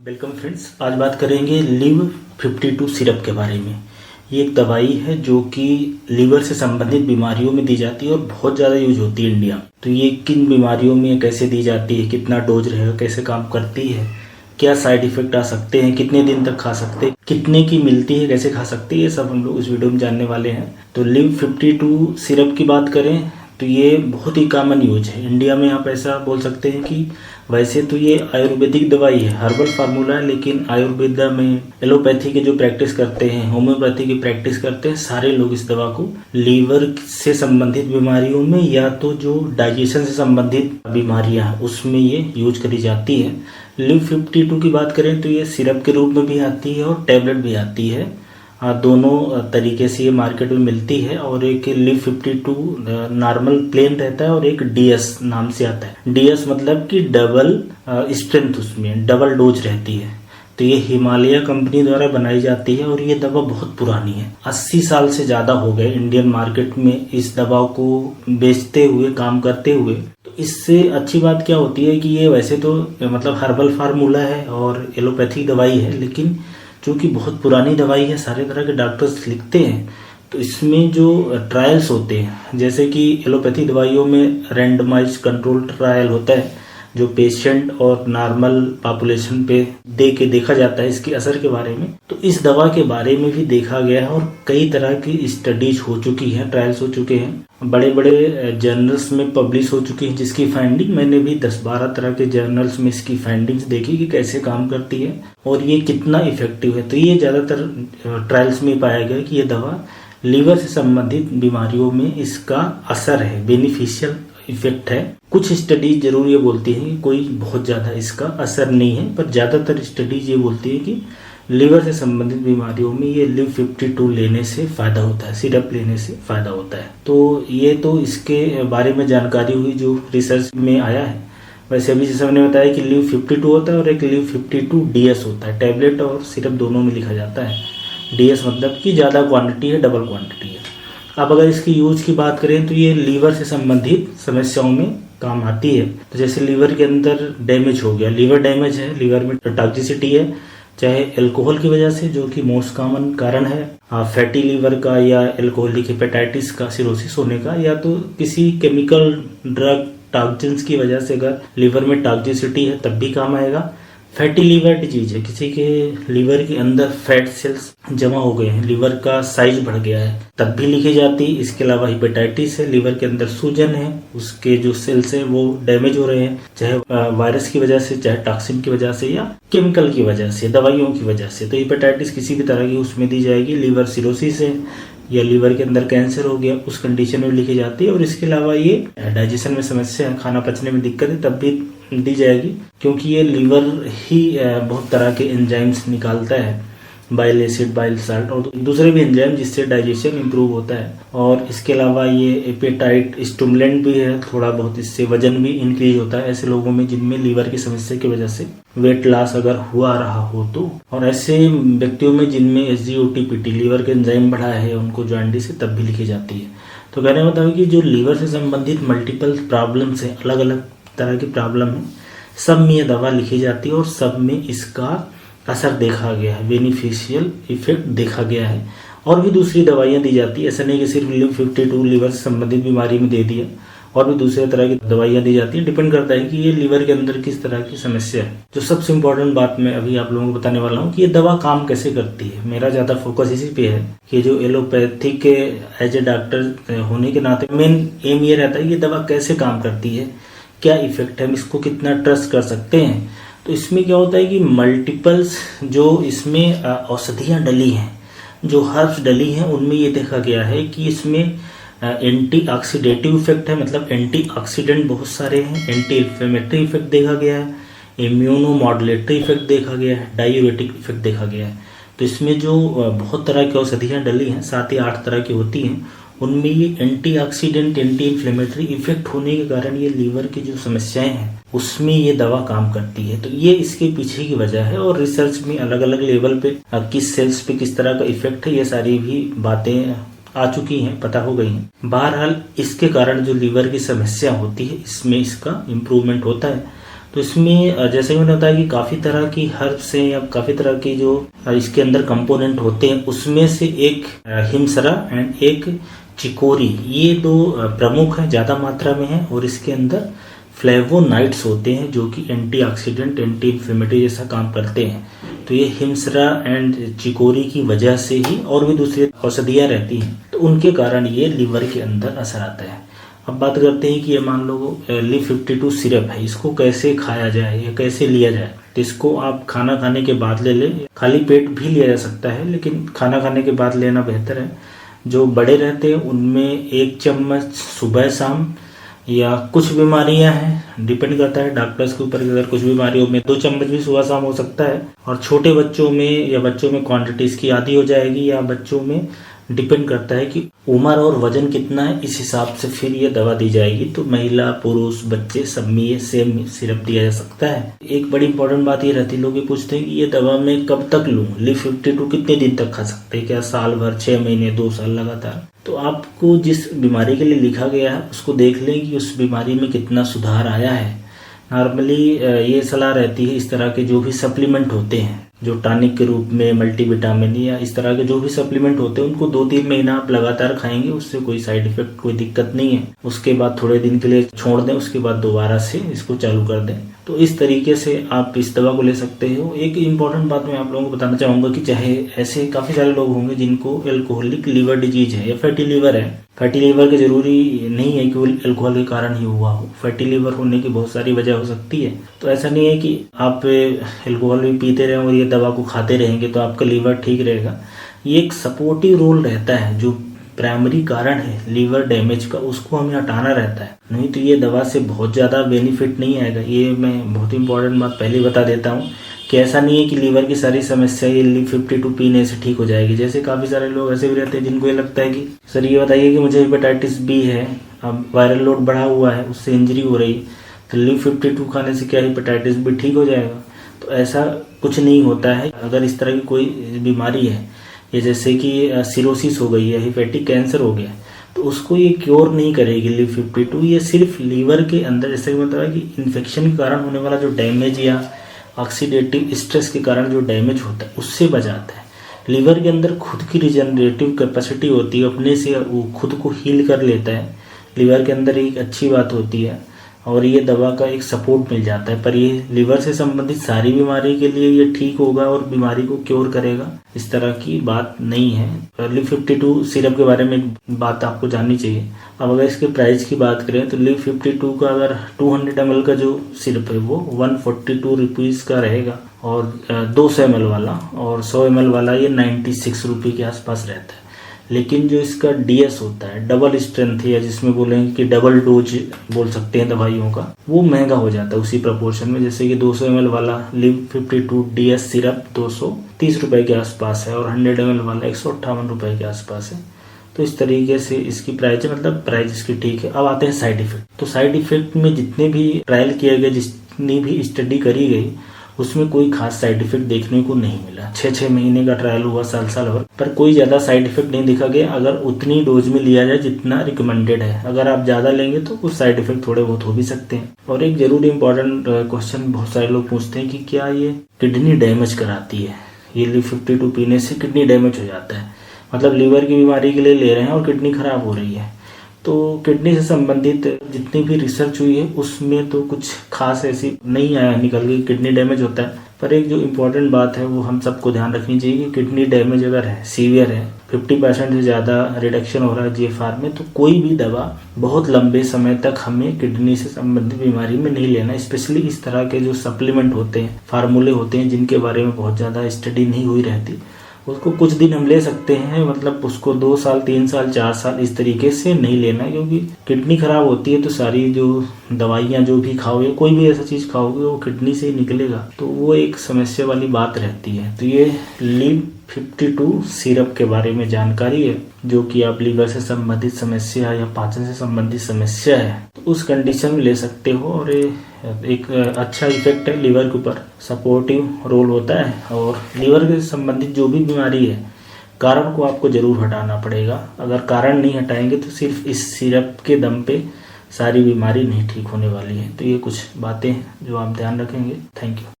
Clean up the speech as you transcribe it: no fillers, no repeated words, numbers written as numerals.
Welcome friends, आज बात करेंगे लिव 52 सिरप के बारे में। ये एक दवाई है जो कि लीवर से संबंधित बीमारियों में दी जाती है और बहुत ज़्यादा यूज होती है इंडिया में। तो ये किन बीमारियों में कैसे दी जाती है, कितना डोज रहेगा, कैसे काम करती है, क्या साइड इफेक्ट आ सकते हैं, कितने दिन तक खा सकते हैं, कितने की मिलती है, कैसे खा सकते हैं, ये सब हम लोग इस वीडियो में जानने वाले हैं। तो लिव 52 सिरप की बात करें तो ये बहुत ही कॉमन यूज है इंडिया में। आप ऐसा बोल सकते हैं कि वैसे तो ये आयुर्वेदिक दवाई है, हर्बल फार्मूला है, लेकिन आयुर्वेद में एलोपैथी के जो प्रैक्टिस करते हैं, होम्योपैथी की प्रैक्टिस करते हैं, सारे लोग इस दवा को लीवर से संबंधित बीमारियों में या तो जो डाइजेशन से संबंधित बीमारियां उसमें ये यूज करी जाती है। लिव 52 की बात करें तो ये सिरप के रूप में भी आती है और टैबलेट भी आती है। दोनों तरीके से ये मार्केट में मिलती है। और एक लिव 52 नॉर्मल प्लेन रहता है और एक डीएस नाम से आता है। डीएस मतलब कि डबल स्ट्रेंथ, उसमें डबल डोज रहती है। तो ये हिमालय कंपनी द्वारा बनाई जाती है और ये दवा बहुत पुरानी है, 80 साल से ज़्यादा हो गए इंडियन मार्केट में इस दवा को बेचते हुए, काम करते हुए। तो इससे अच्छी बात क्या होती है कि ये वैसे तो मतलब हर्बल फार्मूला है और एलोपैथी दवाई है, लेकिन क्योंकि बहुत पुरानी दवाई है, सारे तरह के डॉक्टर्स लिखते हैं, तो इसमें जो ट्रायल्स होते हैं, जैसे कि एलोपैथी दवाइयों में रैंडमाइज्ड कंट्रोल ट्रायल होता है, जो पेशेंट और नॉर्मल पॉपुलेशन पे दे के देखा जाता है इसके असर के बारे में। तो इस दवा के बारे में भी देखा गया है और कई तरह की स्टडीज हो चुकी हैं, ट्रायल्स हो चुके हैं, बड़े बड़े जर्नल्स में पब्लिश हो चुकी है जिसकी फाइंडिंग मैंने भी 10-12 तरह के जर्नल्स में इसकी फाइंडिंग्स देखी कि कैसे काम करती है और ये कितना इफेक्टिव है। तो ये ज़्यादातर ट्रायल्स में पाया गया कि ये दवा लीवर से संबंधित बीमारियों में इसका असर है, बेनिफिशियल इफेक्ट है। कुछ स्टडीज जरूर ये बोलती हैं कि कोई बहुत ज़्यादा इसका असर नहीं है, पर ज़्यादातर स्टडीज ये बोलती है कि लीवर से संबंधित बीमारियों में ये लिव 52 लेने से फ़ायदा होता है, सिरप लेने से फ़ायदा होता है। तो ये तो इसके बारे में जानकारी हुई जो रिसर्च में आया है। वैसे अभी जैसे मैंने बताया कि लिव 52 होता है और एक लिव 52 डीएस होता है, टैबलेट और सिरप दोनों में लिखा जाता है। डीएस मतलब कि ज़्यादा क्वांटिटी है, डबल क्वांटिटी है। अब अगर इसकी यूज की बात करें तो ये लीवर से संबंधित समस्याओं में काम आती है। तो जैसे लीवर के अंदर डैमेज हो गया, लीवर डैमेज है, लीवर में टॉक्सिसिटी है, चाहे अल्कोहल की वजह से, जो कि मोस्ट कॉमन कारण है फैटी लीवर का या अल्कोहलिक हेपेटाइटिस का, सिरोसिस होने का, या तो किसी केमिकल ड्रग टॉक्सिन्स की वजह से अगर लीवर में टॉक्सिसिटी है तब भी काम आएगा। फैटी लीवर डिजीज है, किसी के लीवर के अंदर फैट सेल्स जमा हो गए हैं, लीवर का साइज बढ़ गया है, तब भी लिखी जाती है। इसके अलावा हेपेटाइटिस है, लीवर के अंदर सूजन है, उसके जो सेल्स है वो डैमेज हो रहे हैं, चाहे वायरस की वजह से, चाहे टॉक्सिन की वजह से, या केमिकल की वजह से, दवाइयों की वजह से। तो हेपेटाइटिस किसी भी तरह की उसमें दी जाएगी। लीवर सिरोसिस है या लीवर के अंदर कैंसर हो गया, उस कंडीशन में लिखी जाती है। और इसके अलावा ये डाइजेशन में समस्या है, खाना पचने में दिक्कत है, तब भी दी जाएगी, क्योंकि ये लीवर ही बहुत तरह के एंजाइम्स निकालता है, बाइल एसिड, बाइल साल्ट और दूसरे भी एंजाइम, जिससे डाइजेशन इंप्रूव होता है। और इसके अलावा ये एपेटाइट स्टिमुलेंट भी है थोड़ा बहुत, इससे वजन भी इंक्रीज होता है ऐसे लोगों में जिनमें लीवर की समस्या की वजह से वेट लॉस अगर हुआ रहा हो तो। और ऐसे व्यक्तियों में जिनमें SGOT-PT लीवर के एंजाइम बढ़ा है, उनको जॉन्डिस है, तब भी लिखी जाती है। तो कहने का मतलब कि जो लीवर से संबंधित मल्टीपल प्रॉब्लम्स है, अलग अलग तरह की प्रॉब्लम है, सब में ये दवा लिखी जाती है और सब में इसका असर देखा गया है, बेनिफिशियल इफेक्ट देखा गया है। और भी दूसरी दवाइयाँ दी जाती है, ऐसा नहीं कि सिर्फ लिव 52 लीवर से संबंधित बीमारी में दे दिया, और भी दूसरे तरह की दवाइयाँ दी जाती है। डिपेंड करता है कि ये लीवर के अंदर किस तरह की समस्या है। जो सबसे इम्पोर्टेंट बात मैं अभी आप लोगों को बताने वाला हूँ कि ये दवा काम कैसे करती है। मेरा ज़्यादा फोकस इसी पे है कि जो एलोपैथिक के एज ए डॉक्टर होने के नाते मेन एम ये रहता है कि ये दवा कैसे काम करती है, क्या इफेक्ट है, हम इसको कितना ट्रस्ट कर सकते हैं। तो इसमें क्या होता है कि मल्टीपल्स जो इसमें औषधियाँ डली हैं, जो हर्ब्स डली हैं, उनमें ये देखा गया है कि इसमें एंटीऑक्सीडेटिव इफेक्ट है, मतलब एंटीऑक्सीडेंट बहुत सारे हैं, एंटी इन्फ्लेमेटरी इफेक्ट देखा गया है, इम्यूनो मॉडुलेटरी इफेक्ट देखा गया है, डायूरेटिक इफेक्ट देखा गया है। तो इसमें जो बहुत तरह की औषधियाँ डली हैं, 7 या 8 तरह की होती हैं, उनमें ये एंटीऑक्सीडेंट, एंटी इन्फ्लेमेटरी इफेक्ट होने के कारण ये लीवर की जो समस्याएं हैं उसमें ये दवा काम करती है। तो ये इसके पीछे की वजह है। और रिसर्च में अलग अलग लेवल पे किस सेल्स पे किस तरह का इफेक्ट है, ये सारी भी बातें आ चुकी हैं, पता हो गई हैं। बहरहाल इसके कारण जो लीवर की समस्या होती है इसमें इसका इम्प्रूवमेंट होता है। तो इसमें जैसे मैंने बताया कि काफ़ी तरह की हर्ब्स हैं या काफ़ी तरह की जो इसके अंदर कंपोनेंट होते हैं, उसमें से एक हिमसरा एंड एक चिकोरी, ये दो प्रमुख हैं, ज़्यादा मात्रा में हैं और इसके अंदर फ्लेवोनाइड्स होते हैं जो कि एंटीऑक्सीडेंट, एंटी इन्फ्लेमेटरी जैसा काम करते हैं। तो ये हिमसरा एंड चिकोरी की वजह से ही, और भी दूसरी औषधियाँ रहती हैं, तो उनके कारण ये लीवर के अंदर असर आता है। अब बात करते हैं कि ये मान लो LIV52 सिरप है, इसको कैसे खाया जाए या कैसे लिया जाए। तो इसको आप खाना खाने के बाद ले लें, खाली पेट भी लिया जा सकता है, लेकिन खाना खाने के बाद लेना बेहतर है। जो बड़े रहते हैं उनमें 1 चम्मच सुबह शाम, या कुछ बीमारियां हैं, डिपेंड करता है डॉक्टर्स के ऊपर, अगर कुछ बीमारियों में 2 चम्मच भी सुबह शाम हो सकता है। और छोटे बच्चों में या बच्चों में क्वांटिटी इसकी आधी हो जाएगी, या बच्चों में डिपेंड करता है कि उम्र और वजन कितना है, इस हिसाब से फिर ये दवा दी जाएगी। तो महिला, पुरुष, बच्चे सब में ये सेम सिरप दिया जा सकता है। एक बड़ी इंपॉर्टेंट बात ये रहती है, लोग ये पूछते हैं कि ये दवा मैं कब तक लूँ, LIV52 कितने दिन तक खा सकते हैं, क्या साल भर, 6 महीने, 2 साल लगातार। तो आपको जिस बीमारी के लिए लिखा गया है उसको देख लें कि उस बीमारी में कितना सुधार आया है। नॉर्मली ये सलाह रहती है, इस तरह के जो भी सप्लीमेंट होते हैं, जो टॉनिक के रूप में मल्टीविटामिन या इस तरह के जो भी सप्लीमेंट होते हैं, उनको 2-3 महीना आप लगातार खाएंगे, उससे कोई साइड इफेक्ट, कोई दिक्कत नहीं है। उसके बाद थोड़े दिन के लिए छोड़ दें, उसके बाद दोबारा से इसको चालू कर दें। तो इस तरीके से आप इस दवा को ले सकते हो। एक इम्पॉर्टेंट बात मैं आप लोगों को बताना चाहूँगा कि चाहे ऐसे काफ़ी सारे लोग होंगे जिनको एल्कोहलिक लीवर डिजीज है या फैटी लीवर है। फैटी लीवर के जरूरी नहीं है कि वो अल्कोहल के कारण ही हुआ हो, फैटी लीवर होने की बहुत सारी वजह हो सकती है। तो ऐसा नहीं है कि आप अल्कोहल भी पीते रहें और ये दवा को खाते रहेंगे तो आपका लीवर ठीक रहेगा। ये एक सपोर्टिव रोल रहता है, जो प्राइमरी कारण है लीवर डैमेज का, उसको हमें हटाना रहता है, नहीं तो ये दवा से बहुत ज़्यादा बेनिफिट नहीं आएगा। ये मैं बहुत इंपॉर्टेंट बात पहले बता देता हूँ कि ऐसा नहीं है कि लीवर की सारी समस्या ये LIV52 पीने से ठीक हो जाएगी। जैसे काफ़ी सारे लोग ऐसे भी रहते हैं जिनको ये लगता है कि सर ये बताइए कि मुझे हेपेटाइटिस बी है, अब वायरल लोड बढ़ा हुआ है, उससे इंजरी हो रही, तो LIV52 खाने से क्या हेपेटाइटिस बी ठीक हो जाएगा? तो ऐसा कुछ नहीं होता है। अगर इस तरह की कोई बीमारी है, ये जैसे कि सिरोसिस हो गई है, हेपेटिक कैंसर हो गया, तो उसको ये क्योर नहीं करेगी LIV52। ये सिर्फ लीवर के अंदर, जैसे कि मतलब कि इन्फेक्शन के कारण होने वाला जो डैमेज या ऑक्सीडेटिव स्ट्रेस के कारण जो डैमेज होता है उससे बचाता है। लीवर के अंदर खुद की रिजनरेटिव कैपेसिटी होती है, अपने से वो खुद को हील कर लेता है। लीवर के अंदर एक अच्छी बात होती है और ये दवा का एक सपोर्ट मिल जाता है। पर ये लीवर से संबंधित सारी बीमारी के लिए ये ठीक होगा और बीमारी को क्योर करेगा, इस तरह की बात नहीं है। LIV52 सिरप के बारे में एक बात आपको जाननी चाहिए। अब अगर इसके प्राइस की बात करें तो LIV52 का अगर 200 ml का जो सिरप है वो 142 रुपीज़ का रहेगा, और 200 ml वाला और 100 ml वाला ये 96 रुपये के आसपास रहता है। लेकिन जो इसका DS होता है, डबल स्ट्रेंथ, या जिसमें बोलेंगे कि डबल डोज बोल सकते हैं दवाइयों का, वो महंगा हो जाता है उसी प्रपोर्शन में। जैसे कि 200 ml वाला LIV52 DS सिरप 230 रुपये के आसपास है और 100 ml वाला 158 रुपये के आसपास है। तो इस तरीके से इसकी प्राइस, मतलब प्राइस इसकी ठीक है। अब आते हैं साइड इफेक्ट। तो साइड इफेक्ट में जितने भी ट्रायल किए गए, जितनी भी स्टडी करी गई, उसमें कोई खास साइड इफेक्ट देखने को नहीं मिला। 6-6 महीने का ट्रायल हुआ, साल भर, पर कोई ज़्यादा साइड इफेक्ट नहीं दिखा गया अगर उतनी डोज में लिया जाए जितना रिकमेंडेड है। अगर आप ज़्यादा लेंगे तो कुछ साइड इफेक्ट थोड़े बहुत हो भी सकते हैं। और एक जरूर इंपॉर्टेंट क्वेश्चन बहुत सारे लोग पूछते हैं कि क्या ये किडनी डैमेज कराती है? ये LIV52 पीने से किडनी डैमेज हो जाता है, मतलब लीवर की बीमारी के लिए ले रहे हैं और किडनी खराब हो रही है। तो किडनी से संबंधित जितनी भी रिसर्च हुई है उसमें तो कुछ खास ऐसी नहीं आया निकल के किडनी डैमेज होता है। पर एक जो इम्पोर्टेंट बात है वो हम सबको ध्यान रखनी चाहिए कि किडनी डैमेज अगर है, सीवियर है, 50% से ज़्यादा रिडक्शन हो रहा है GFR में, तो कोई भी दवा बहुत लंबे समय तक हमें किडनी से संबंधित बीमारी में नहीं लेना। स्पेशली इस तरह के जो सप्लीमेंट होते हैं, फार्मूले होते हैं, जिनके बारे में बहुत ज़्यादा स्टडी नहीं हुई रहती, उसको कुछ दिन हम ले सकते हैं, मतलब उसको 2 साल, 3 साल, 4 साल इस तरीके से नहीं लेना। क्योंकि किडनी खराब होती है तो सारी जो दवाइयाँ जो भी खाओगे, कोई भी ऐसा चीज़ खाओगे, वो किडनी से ही निकलेगा, तो वो एक समस्या वाली बात रहती है। तो ये LIV52 सिरप के बारे में जानकारी है, जो कि आप लीवर से संबंधित समस्या या पाचन से संबंधित समस्या है तो उस कंडीशन में ले सकते हो। और ये एक अच्छा इफेक्ट है लीवर के ऊपर, सपोर्टिव रोल होता है। और लीवर से संबंधित जो भी बीमारी है, कारण को आपको जरूर हटाना पड़ेगा। अगर कारण नहीं हटाएंगे तो सिर्फ इस सिरप के दम पे सारी बीमारी नहीं ठीक होने वाली है। तो ये कुछ बातें हैं जो आप ध्यान रखेंगे। Thank you.